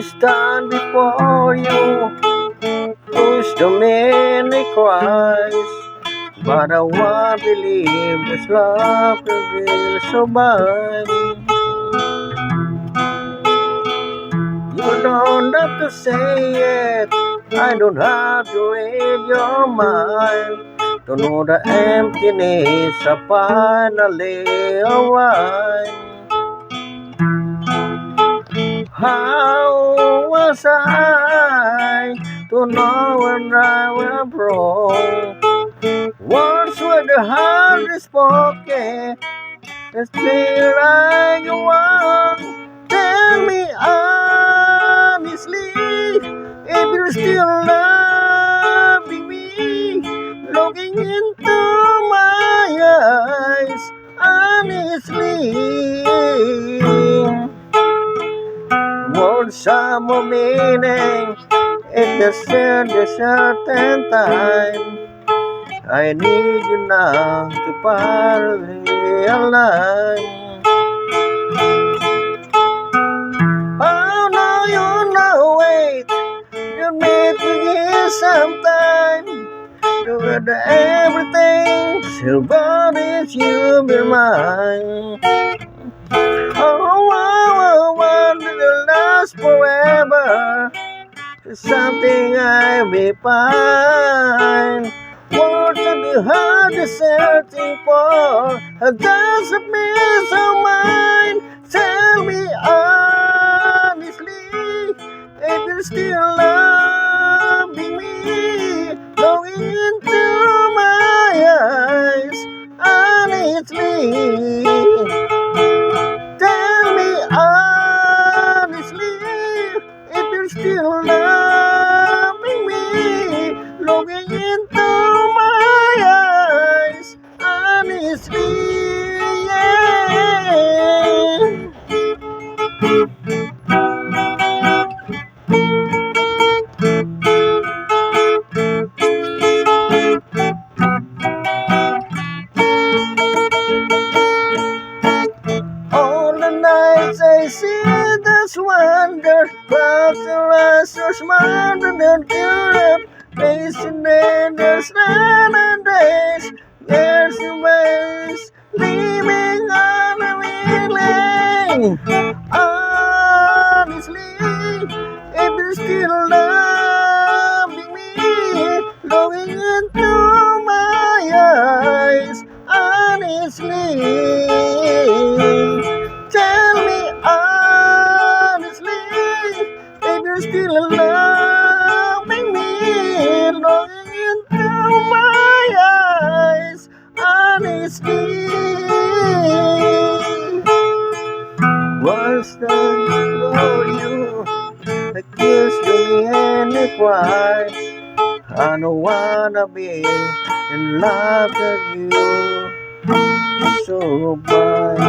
stand before you, push the many cries, but I want to believe this love will survive. You don't have to say it, I don't have to read your mind to know the emptiness I finally arrived. How was I to know when I was wrong? Words were the hardest spoken, and still I go on. Tell me honestly, if you're still loving me, looking into my eyes, honestly. Words have more meaning at the certain time. I need you now to finally align. Oh no, you know, wait, you need to give some time. You got everything, still but it's you be mine. Oh, want to last forever. It's something I may find. Words are the hardest searching for. A dozen piece of mine. Tell me honestly, if you're still loving me, looking into my eyes, honestly. Tell me honestly, if you're still loving me, looking into my eyes, honestly, yeah. All the nights I see this wonder, clouds are eyes so smart and Europe, facing in the sun and days, years and ways, leaving on a feeling. Honestly, if you're still loving me, looking into my eyes, honestly. Tell me honestly, if you're still loving me, looking into my eyes, honestly. What's done for you? Accused me and it cries. I don't wanna be in love with you so bad.